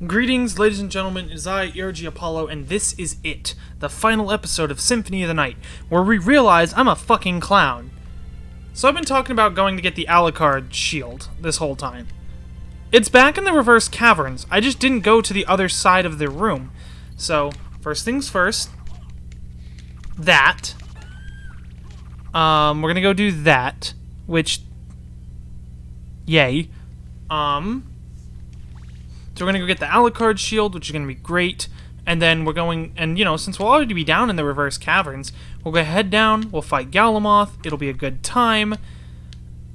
Greetings, ladies and gentlemen, it is I, Irgi Apollo, and this is it, the final episode of Symphony of the Night, where we realize I'm a fucking clown. So I've been talking about going to get the Alucard shield this whole time. It's back in the reverse caverns, I just didn't go to the other side of the room. So, first things first, that. We're gonna go do that, which, yay. So we're going to go get the Alucard shield, which is going to be great. And then we're going, and since we'll already be down in the reverse caverns, we'll go head down, we'll fight Galamoth, it'll be a good time.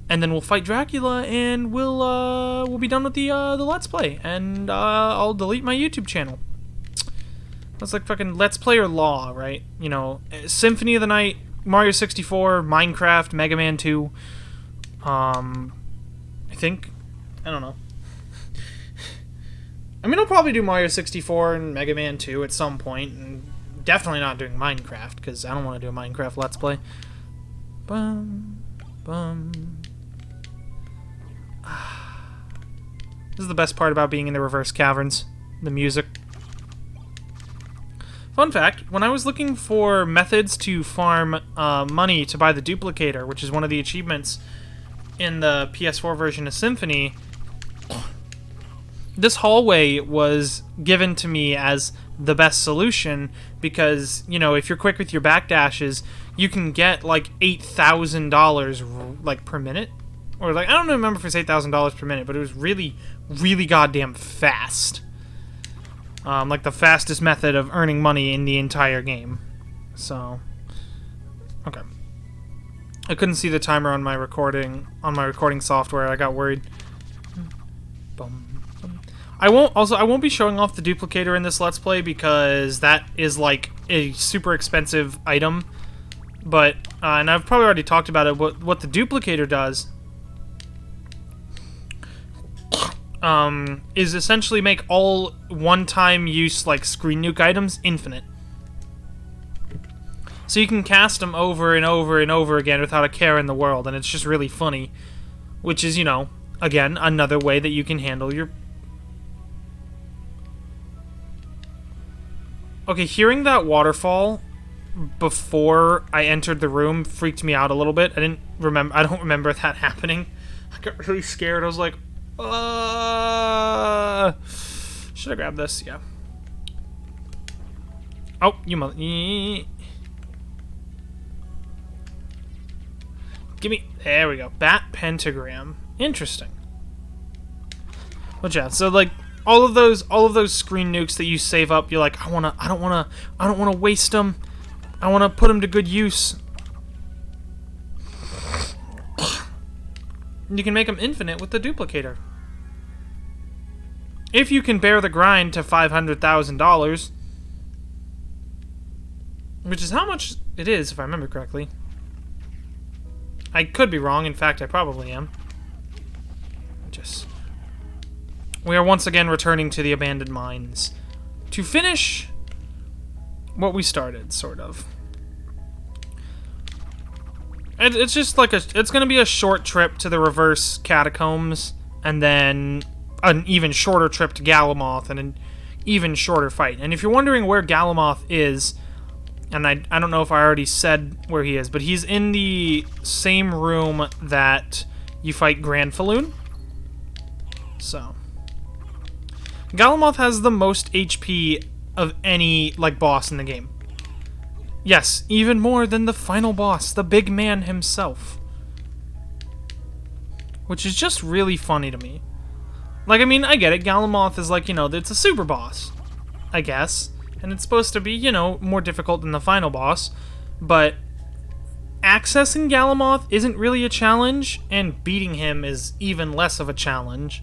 And then we'll fight Dracula, and we'll be done with the Let's Play. And I'll delete my YouTube channel. That's like fucking Let's Player law, right? Symphony of the Night, Mario 64, Minecraft, Mega Man 2. I think, I don't know. I mean, I'll probably do Mario 64 and Mega Man 2 at some point, and definitely not doing Minecraft, because I don't want to do a Minecraft Let's Play. This is the best part about being in the reverse caverns, the music. Fun fact, when I was looking for methods to farm money to buy the duplicator, which is one of the achievements in the PS4 version of Symphony, this hallway was given to me as the best solution because, if you're quick with your backdashes, you can get like $8,000 like per minute. Or like, I don't remember if it's $8,000 per minute, but it was really, really goddamn fast. Like the fastest method of earning money in the entire game. So, okay. I couldn't see the timer on my recording software. I got worried. I won't be showing off the duplicator in this Let's Play because that is like a super expensive item. But, and I've probably already talked about it, what the duplicator does is essentially make all one-time use like screen nuke items infinite. So you can cast them over and over and over again without a care in the world, and it's just really funny. Which is, again, another way that you can handle your... Okay, hearing that waterfall before I entered the room freaked me out a little bit. I don't remember that happening. I got really scared. I was like, should I grab this? Yeah. Oh, you mother... Give me... There we go. Bat pentagram. Interesting. But yeah, so like... All of those screen nukes that you save up, you're like, I don't wanna waste them. I wanna put them to good use. You can make them infinite with the duplicator. If you can bear the grind to $500,000, which is how much it is, if I remember correctly. I could be wrong. In fact, I probably am. We are once again returning to the abandoned mines to finish what we started, sort of. It's just like it's gonna be a short trip to the reverse catacombs, and then an even shorter trip to Galamoth, and an even shorter fight. And if you're wondering where Galamoth is, and I don't know if I already said where he is, but he's in the same room that you fight Granfaloon. So... Galamoth has the most HP of any, boss in the game. Yes, even more than the final boss, the big man himself. Which is just really funny to me. I mean, I get it, Galamoth is it's a super boss, I guess. And it's supposed to be, more difficult than the final boss. But accessing Galamoth isn't really a challenge, and beating him is even less of a challenge.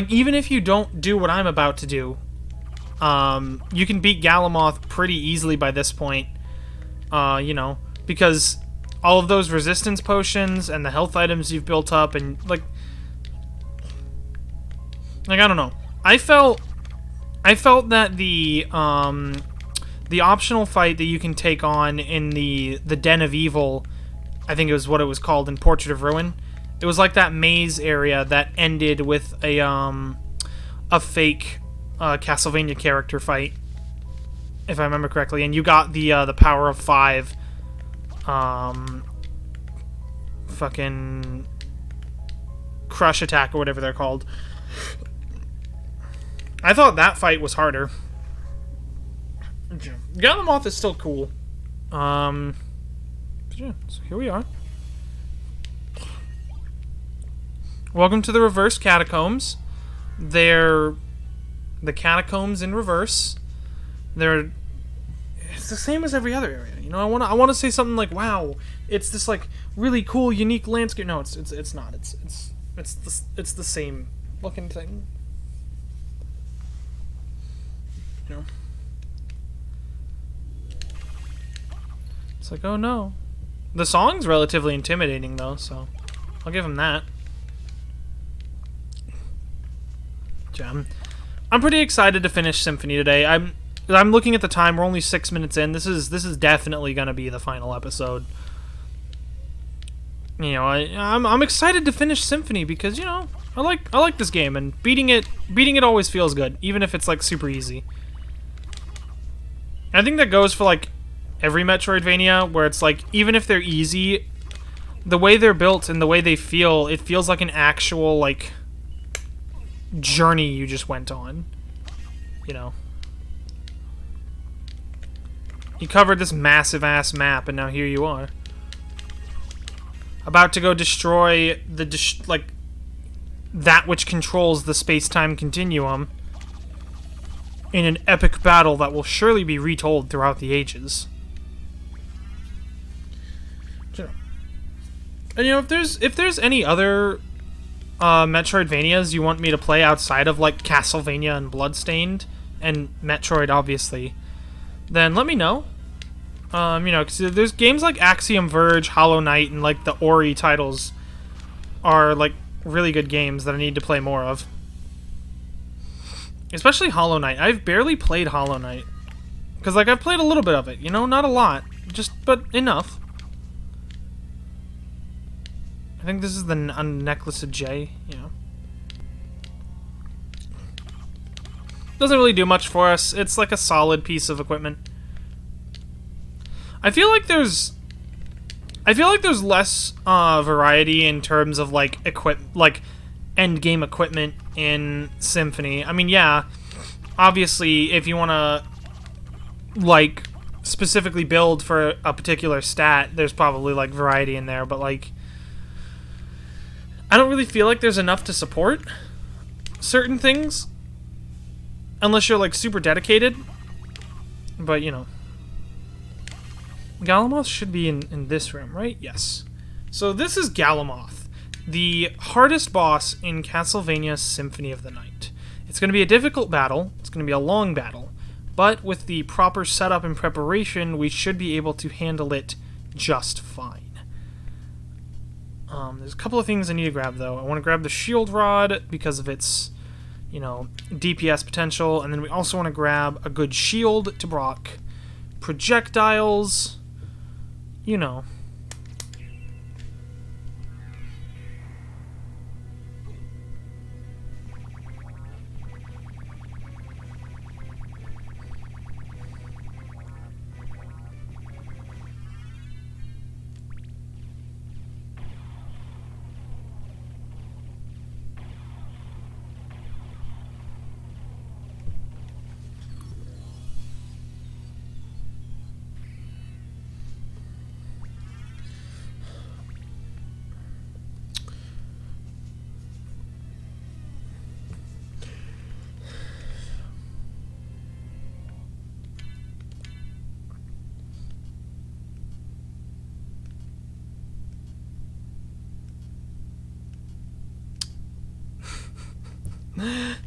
Even if you don't do what I'm about to do, you can beat Galamoth pretty easily by this point, because all of those resistance potions and the health items you've built up, and, I don't know. I felt that the optional fight that you can take on in the Den of Evil, I think it was what it was called in Portrait of Ruin, It was like that maze area that ended with a fake Castlevania character fight, if I remember correctly, and you got the power of 5, fucking crush attack or whatever they're called. I thought that fight was harder. Galamoth is still cool. Yeah, so here we are. Welcome to the reverse catacombs. They're the catacombs in reverse. It's the same as every other area. You know, I want to say something like, "Wow, it's this like really cool, unique landscape." No, it's not. It's the same looking thing. You know. It's like, oh no. The song's relatively intimidating though, so I'll give him that. Yeah, I'm pretty excited to finish Symphony today. I'm looking at the time. We're only 6 minutes in. This is definitely gonna be the final episode. You know, I'm excited to finish Symphony because, you know, I like this game, and beating it always feels good, even if it's like super easy. I think that goes for like every Metroidvania, where it's like, even if they're easy, the way they're built and the way they feel, it feels like an actual like journey you just went on. You know, you covered this massive ass map, and now here you are, about to go destroy that which controls the space-time continuum in an epic battle that will surely be retold throughout the ages. And you know, if there's any other Metroidvanias you want me to play outside of like Castlevania and Bloodstained and Metroid, obviously, then let me know. You know, because there's games like Axiom Verge, Hollow Knight, and like the Ori titles are like really good games that I need to play more of. Especially Hollow Knight. I've barely played Hollow Knight. Because like I've played a little bit of it, you know, not a lot, but enough. I think this is the Necklace of J, you know. Doesn't really do much for us. It's like a solid piece of equipment. I feel like there's less variety in terms of like end game equipment in Symphony. I mean, yeah, obviously if you want to like specifically build for a particular stat, there's probably like variety in there, but like I don't really feel like there's enough to support certain things unless you're like super dedicated. But you know, Galamoth should be in this room, right? Yes. So this is Galamoth, the hardest boss in Castlevania Symphony of the Night. It's going to be a difficult battle. It's going to be a long battle. But with the proper setup and preparation, we should be able to handle it just fine. There's a couple of things I need to grab, though. I want to grab the shield rod because of its, you know, DPS potential. And then we also want to grab a good shield to block projectiles. You know.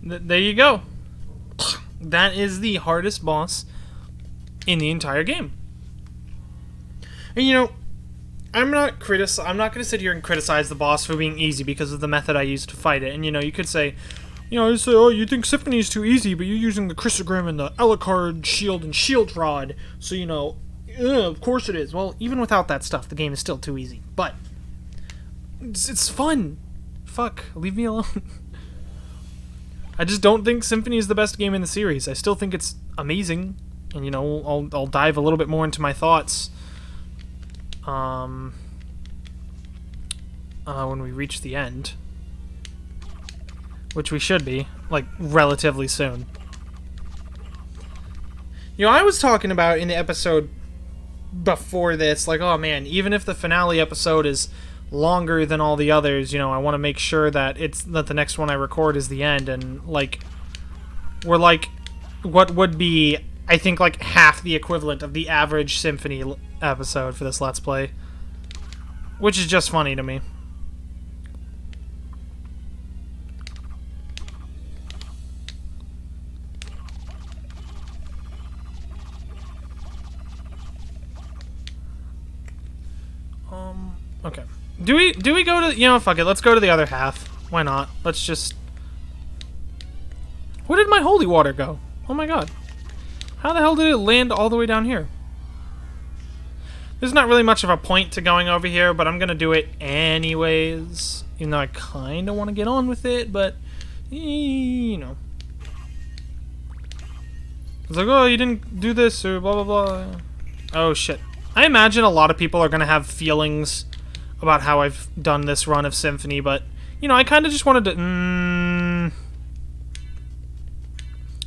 There you go. That is the hardest boss in the entire game. And you know, I'm not going to sit here and criticize the boss for being easy because of the method I used to fight it. And you know, you could say, oh, you think Symphony is too easy, but you're using the Chrysogram and the Alucard shield and shield rod, so you know, of course it is. Well, even without that stuff, the game is still too easy. But it's fun. Fuck, leave me alone. I just don't think Symphony is the best game in the series. I still think it's amazing, and you know, I'll dive a little bit more into my thoughts when we reach the end, which we should be, like, relatively soon. You know, I was talking about in the episode before this, like, oh man, even if the finale episode is longer than all the others, you know, I want to make sure that the next one I record is the end, and, like, we're, like, what would be, I think, like, half the equivalent of the average Symphony episode for this Let's Play, which is just funny to me. Okay. Do we go to... You know, fuck it. Let's go to the other half. Why not? Let's just... Where did my holy water go? Oh my god. How the hell did it land all the way down here? There's not really much of a point to going over here, but I'm gonna do it anyways. Even though I kind of want to get on with it, but... You know. It's like, oh, you didn't do this, or blah, blah, blah. Oh, shit. I imagine a lot of people are gonna have feelings about how I've done this run of Symphony, but, you know, I kind of just wanted to...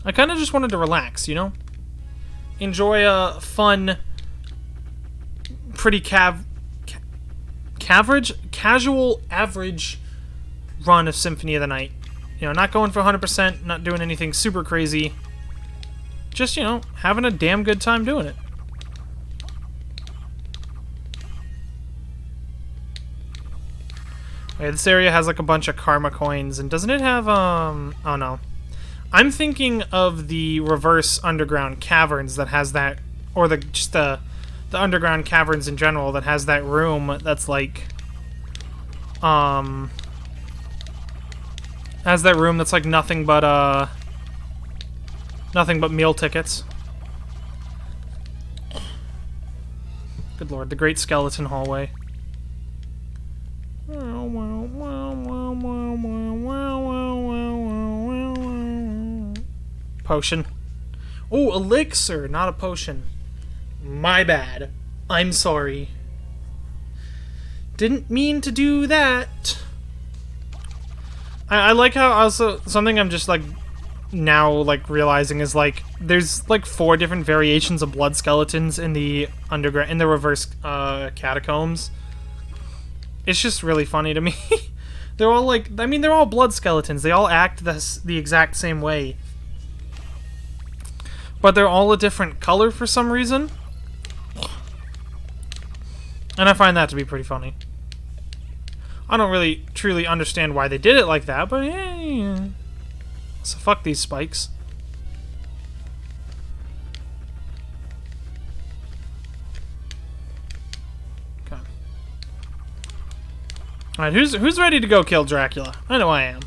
I kind of just wanted to relax, you know? Enjoy a fun, pretty casual, average run of Symphony of the Night. You know, not going for 100%, not doing anything super crazy. Just, you know, having a damn good time doing it. Okay, this area has like a bunch of karma coins, and doesn't it have, oh no. I'm thinking of the reverse underground caverns that has that, or just the underground caverns in general that has that room that's like, has that room that's like nothing but meal tickets. Good lord, the Great Skeleton Hallway. Potion. Oh, elixir, not a potion. My bad. I'm sorry. Didn't mean to do that. I like how also something I'm just like now like realizing is like there's like 4 different variations of blood skeletons in the underground, in the reverse catacombs. It's just really funny to me. They're all like, I mean, they're all blood skeletons. They all act the exact same way. But they're all a different color for some reason. And I find that to be pretty funny. I don't really truly understand why they did it like that, but yeah. So fuck these spikes. Okay. Alright, who's ready to go kill Dracula? I know I am.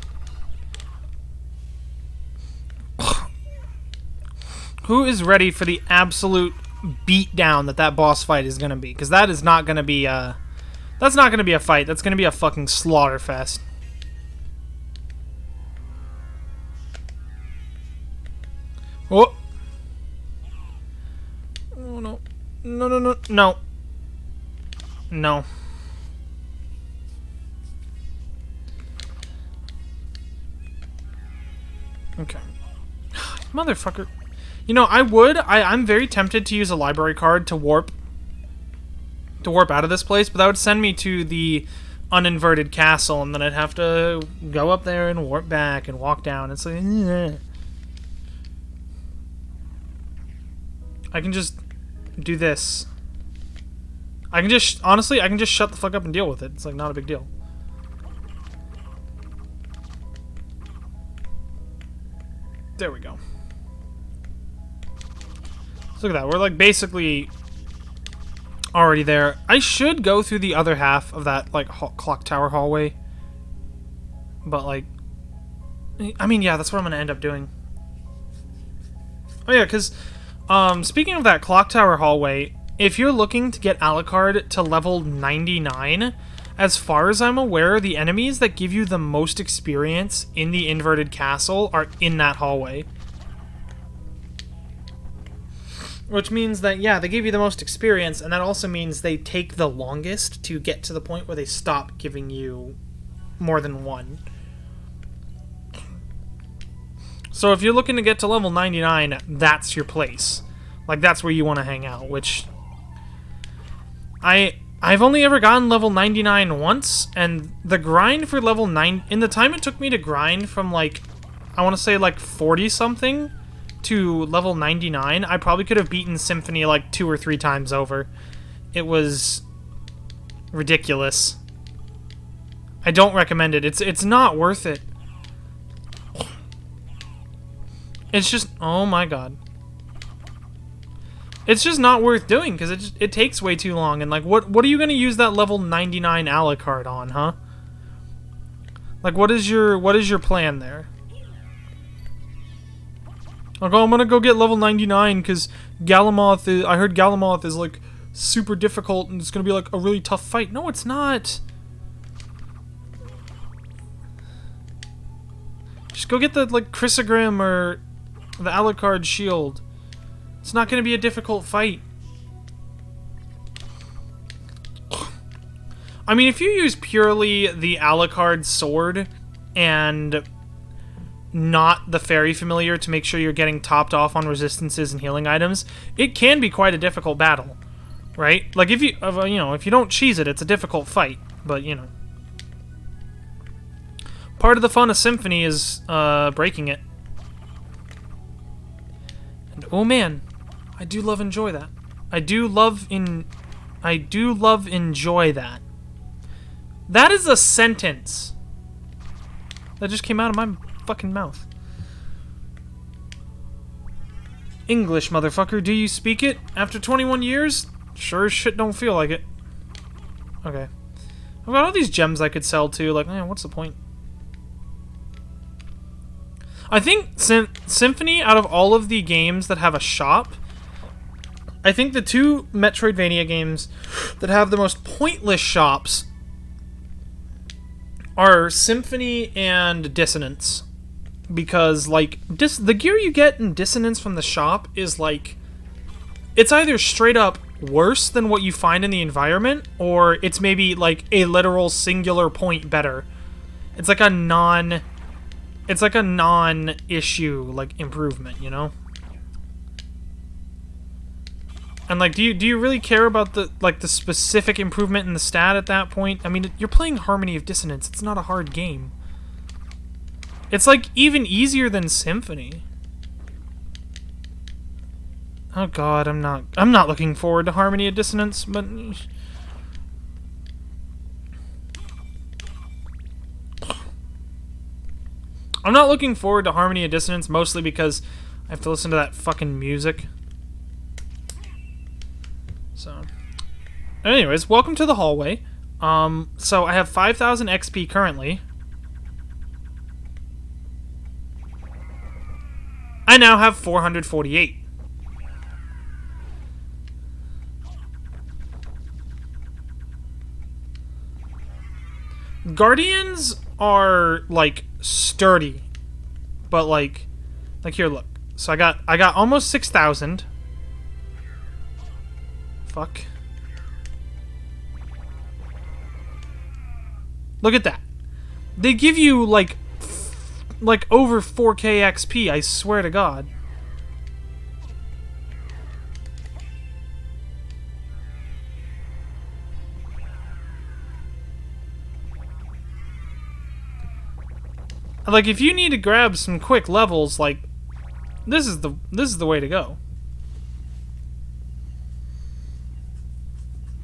Who is ready for the absolute beatdown that boss fight is gonna be? Because that is not gonna be that's not gonna be a fight. That's gonna be a fucking slaughter fest. Oh. Oh no. No, no, no, no. No. Okay. Motherfucker. You know, I'm very tempted to use a library card to warp out of this place, but that would send me to the uninverted castle, and then I'd have to go up there and warp back and walk down. It's like, I can just do this. I can just, honestly, I can just shut the fuck up and deal with it. It's like not a big deal. There we go. Look at that. We're like basically already there. I should go through the other half of that like clock tower hallway. But like, I mean, yeah, that's what I'm going to end up doing. Oh yeah, because speaking of that clock tower hallway, if you're looking to get Alucard to level 99, as far as I'm aware, the enemies that give you the most experience in the inverted castle are in that hallway. Which means that, yeah, they give you the most experience, and that also means they take the longest to get to the point where they stop giving you more than one. So if you're looking to get to level 99, that's your place. Like, that's where you want to hang out, which... I've only ever gotten level 99 once, and the grind for level 9... In the time it took me to grind from, like, I want to say, like, 40-something to level 99, I probably could have beaten Symphony, like, 2 or 3 times over. It was ridiculous. I don't recommend it. It's not worth it. It's just... Oh my god. It's just not worth doing, because it takes way too long, and, like, what are you going to use that level 99 Alucard on, huh? Like, what is your plan there? Like, oh, I'm going to go get level 99, because Galamoth is... I heard Galamoth is, like, super difficult, and it's going to be, like, a really tough fight. No, it's not! Just go get the, like, Chrysogrim or the Alucard shield. It's not going to be a difficult fight. I mean, if you use purely the Alucard sword and not the Fairy Familiar to make sure you're getting topped off on resistances and healing items, it can be quite a difficult battle, right? Like, if you know, if you don't cheese it, it's a difficult fight, but, you know. Part of the fun of Symphony is breaking it. And oh man, I do love enjoy that. I do love enjoy that. That is a sentence that just came out of my fucking mouth. English, motherfucker. Do you speak it? After 21 years? Sure as shit don't feel like it. Okay. I've got all these gems I could sell too. Like, man, what's the point? I think Symphony, out of all of the games that have a shop, I think the two Metroidvania games that have the most pointless shops are Symphony and Dissonance. Because, like, the gear you get in Dissonance from the shop is, like, it's either straight up worse than what you find in the environment, or it's maybe, like, a literal singular point better. It's like a non-issue, like, improvement, you know? And, like, do you really care about the specific improvement in the stat at that point? I mean, you're playing Harmony of Dissonance. It's not a hard game. It's, like, even easier than Symphony. Oh god, I'm not looking forward to Harmony of Dissonance, but... I'm not looking forward to Harmony of Dissonance, mostly because I have to listen to that fucking music. So, anyways, welcome to the hallway. So I have 5,000 XP currently. I now have 448. Guardians are, like, sturdy, but, like here, look. So I got almost 6,000. Fuck. Look at that. They give you, like over 4k XP, I swear to God. Like, if you need to grab some quick levels, like, this is the way to go.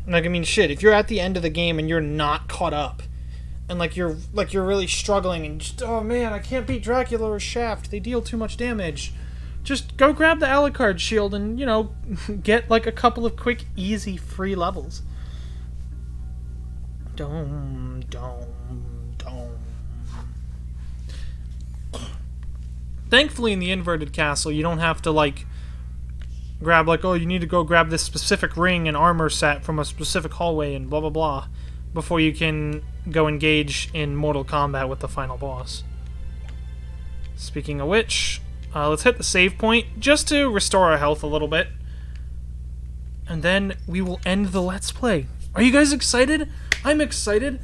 Like, I mean, shit, if you're at the end of the game and you're not caught up, and you're really struggling and just, oh man, I can't beat Dracula or Shaft, they deal too much damage, just go grab the Alucard shield and, you know, get, like, a couple of quick, easy, free levels. Thankfully, in the inverted castle, you don't have to, like, grab, like, oh, you need to go grab this specific ring and armor set from a specific hallway and blah, blah, blah. before you can go engage in Mortal Kombat with the final boss. Speaking of which, let's hit the save point just to restore our health a little bit. And then we will end the Let's Play. Are you guys excited? I'm excited.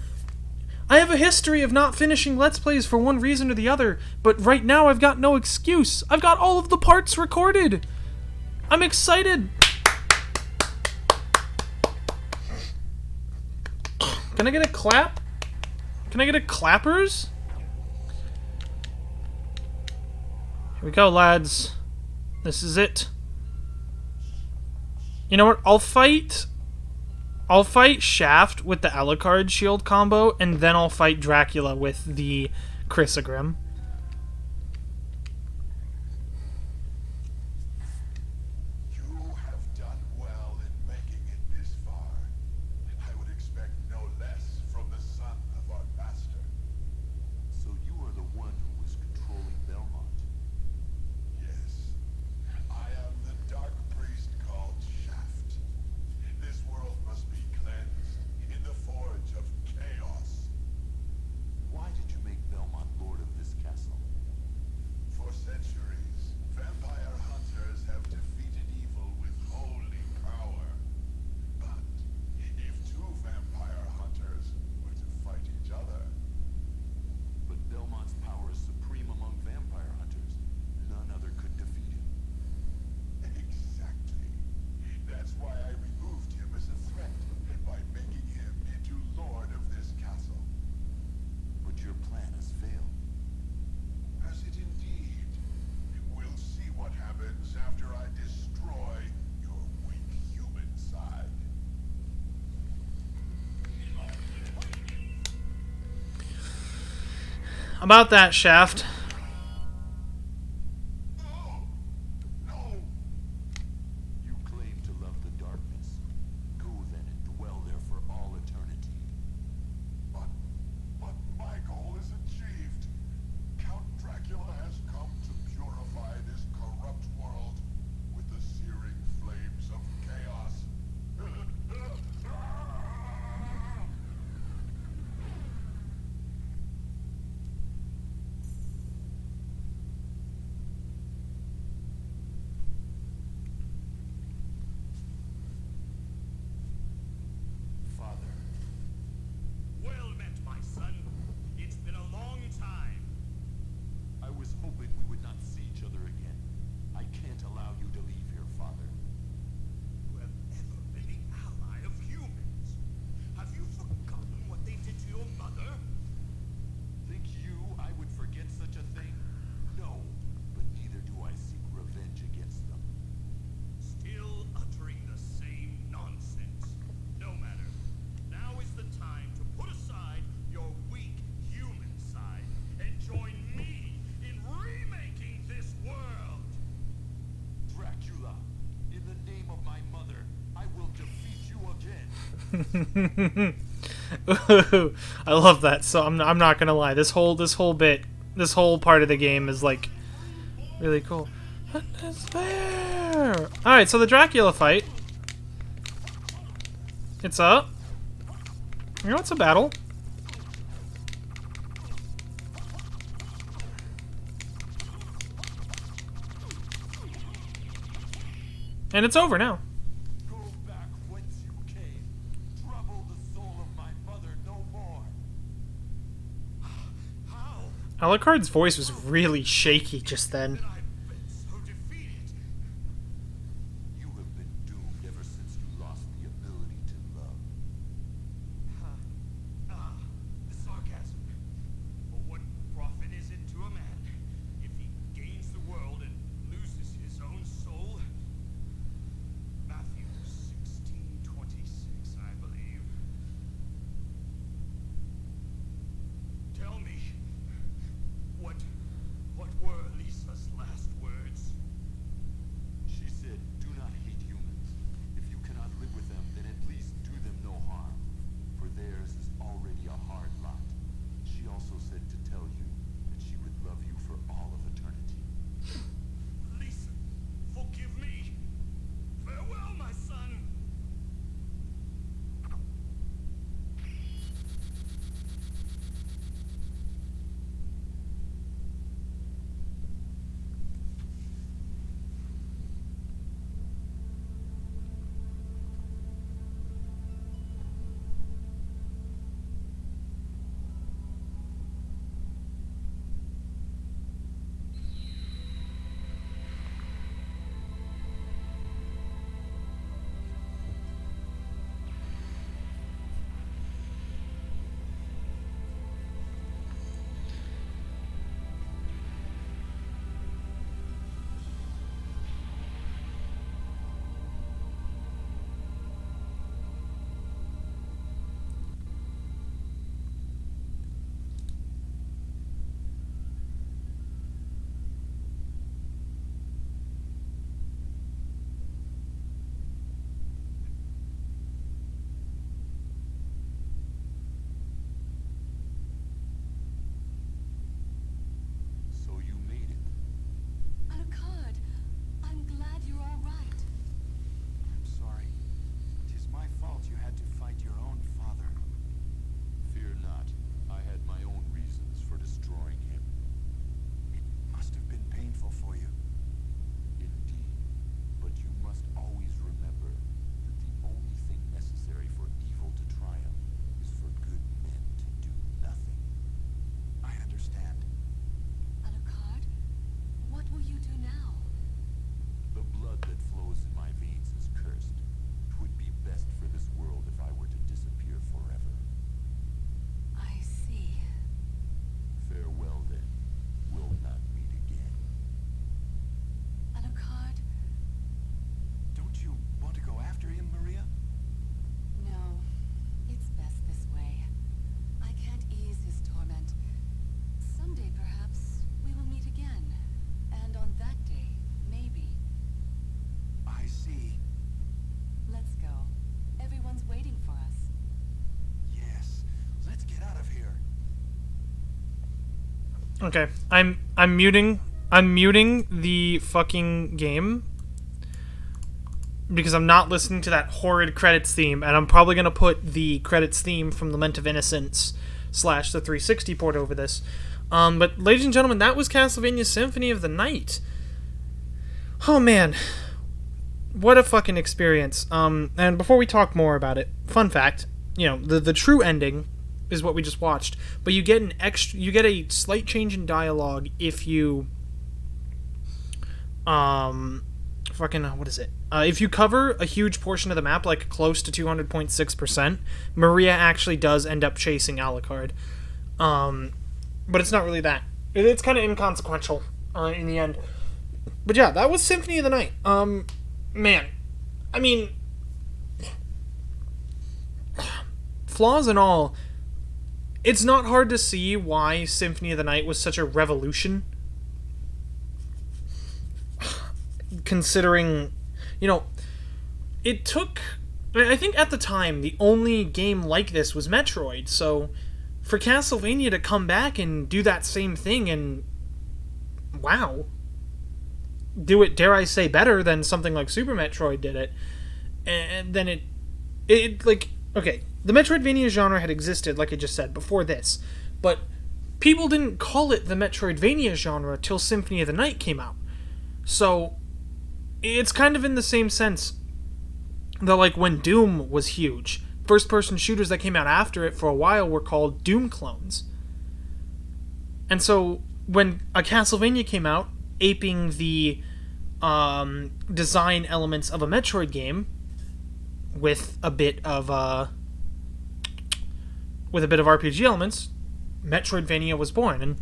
I have a history of not finishing Let's Plays for one reason or the other, but right now I've got no excuse. I've got all of the parts recorded. I'm excited. Can I get a clap? Can I get a clappers? Here we go, lads. This is it. You know what? I'll fight Shaft with the Alucard shield combo, and then I'll fight Dracula with the Chrysogrim. You have done well in making it this far. I would expect no less from the son of our master. So you are the one who was controlling Belmont? Yes. I am the dark priest called Shaft. This world must be cleansed in the forge of chaos. Why did you make Belmont lord of this castle? For centuries, vampire hunters have defeated evil with holy power. But if two vampire hunters were to fight each other... But Belmont's power is supreme among vampire hunters. None other could defeat him. Exactly. That's why I removed him as a threat, by making him into lord of this castle. But your plan has failed. Has it indeed? We'll see what happens after I destroy your weak human side. About that, Shaft. No! You claim to love the darkness. Go then and dwell there for all eternity. But my goal is achieved. Count Dracula has come to purify this corrupt world with the searing flames of chaos. Father. Well met, my son. It's been a long time. I was hoping we would not see each other again. I can't allow you to leave here, Father. You have ever been the ally of humans. Have you forgotten what they did to your mother? Think you I would forget such a thing? No, but neither do I seek revenge against them. Still uttering the same nonsense. No matter. Now is the time to put aside your weak human side and join me in remaking this world. Dracula, in the name of my mother, I will defeat you again. Ooh, I love that. So I'm not gonna lie. This whole part of the game is like really cool. What is there? All right, so the Dracula fight. It's up. You know, it's a battle. And it's over now. Go back whence you came. Trouble the soul of my mother no more. How Alucard's voice was really shaky just then. could I have been so defeated? You have been doomed ever since you lost the ability to love. The sarcasm. But what profit is it to a man if he gains the world and loses his own soul? Matthew 16:26, I believe. Tell me, what were Lisa's last Okay, I'm muting the fucking game because I'm not listening to that horrid credits theme, and I'm probably gonna put the credits theme from Lament of Innocence / the 360 port over this. But ladies and gentlemen, that was Castlevania Symphony of the Night. Oh man, what a fucking experience. And before we talk more about it, fun fact, the true ending is what we just watched, but you get a slight change in dialogue if you if you cover a huge portion of the map, like close to 200.6%, Maria actually does end up chasing Alucard. But it's not really that. It's kind of inconsequential in the end. But yeah, that was Symphony of the Night. Man, I mean, flaws and all, it's not hard to see why Symphony of the Night was such a revolution. Considering, it took... I think at the time, the only game like this was Metroid, so for Castlevania to come back and do that same thing and... wow. Do it, dare I say, better than something like Super Metroid did it. And then it like... okay, the Metroidvania genre had existed, like I just said, before this, but people didn't call it the Metroidvania genre till Symphony of the Night came out. So, it's kind of in the same sense that, like, when Doom was huge, first-person shooters that came out after it for a while were called Doom clones. And so, when a Castlevania came out, aping the design elements of a Metroid game, with a bit of RPG elements, Metroidvania was born. And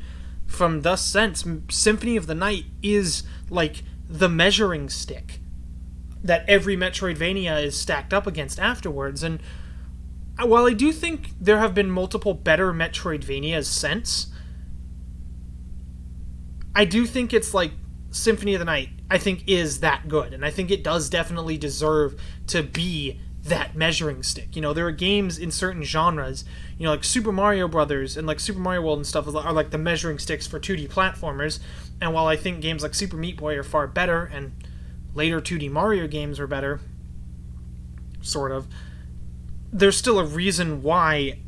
from thus sense, Symphony of the Night is like the measuring stick that every Metroidvania is stacked up against afterwards. And while I do think there have been multiple better Metroidvanias since, I do think it's like Symphony of the Night, I think, is that good. And I think it does definitely deserve to be that measuring stick. There are games in certain genres, like Super Mario Brothers and like Super Mario World and stuff are like the measuring sticks for 2D platformers. And while I think games like Super Meat Boy are far better, and later 2D Mario games were better, sort of, there's still a reason why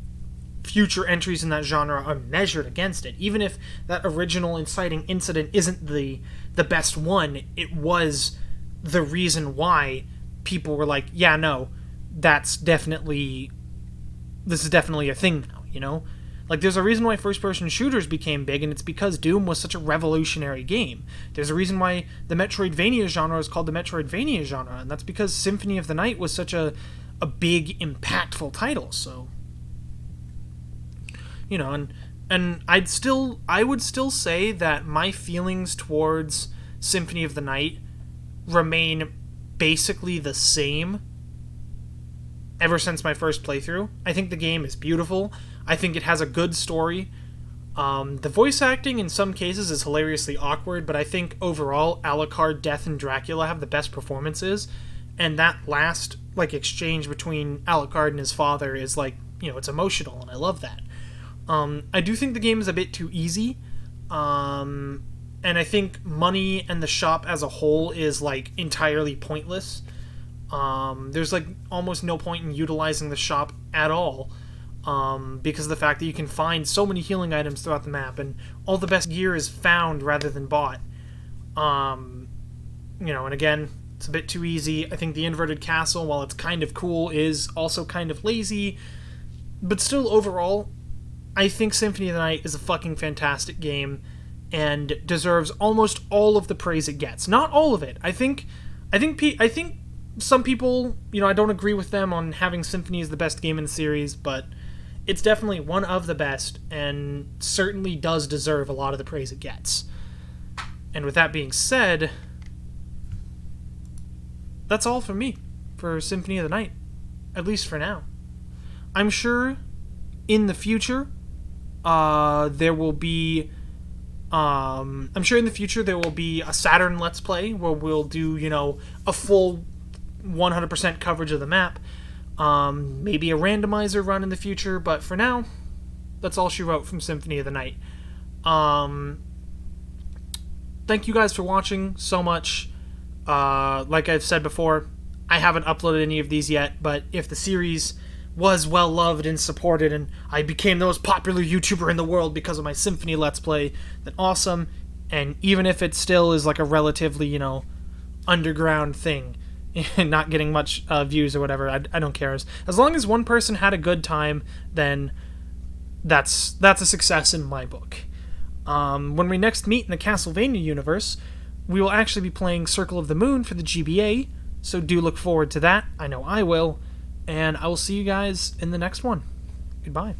future entries in that genre are measured against it. Even if that original inciting incident isn't the best one, it was the reason why people were like, yeah, no, this is definitely a thing now, Like, there's a reason why first-person shooters became big, and it's because Doom was such a revolutionary game. There's a reason why the Metroidvania genre is called the Metroidvania genre, and that's because Symphony of the Night was such a big, impactful title, so... and I would still say that my feelings towards Symphony of the Night remain basically the same ever since my first playthrough. I think the game is beautiful. I think it has a good story. The voice acting in some cases is hilariously awkward, but I think overall Alucard, Death, and Dracula have the best performances, and that last exchange between Alucard and his father is it's emotional, and I love that. I do think the game is a bit too easy, and I think money and the shop as a whole is entirely pointless. There's almost no point in utilizing the shop at all, because of the fact that you can find so many healing items throughout the map, and all the best gear is found rather than bought. And again, it's a bit too easy. I think the inverted castle, while it's kind of cool, is also kind of lazy, but still overall, I think Symphony of the Night is a fucking fantastic game and deserves almost all of the praise it gets. Not all of it. I think some people, I don't agree with them on having Symphony as the best game in the series, but it's definitely one of the best and certainly does deserve a lot of the praise it gets. And with that being said, that's all from me for Symphony of the Night, at least for now. I'm sure in the future there will be a Saturn Let's Play where we'll do, a full 100% coverage of the map. Maybe a randomizer run in the future, but for now, that's all she wrote from Symphony of the Night. Thank you guys for watching so much. Like I've said before, I haven't uploaded any of these yet, but if the series was well loved and supported and I became the most popular YouTuber in the world because of my Symphony Let's Play, then awesome. And even if it still is like a relatively, underground thing and not getting much views or whatever, I don't care. As long as one person had a good time, then that's a success in my book. When we next meet in the Castlevania universe, we will actually be playing Circle of the Moon for the GBA, so do look forward to that. I know I will, and I will see you guys in the next one. Goodbye.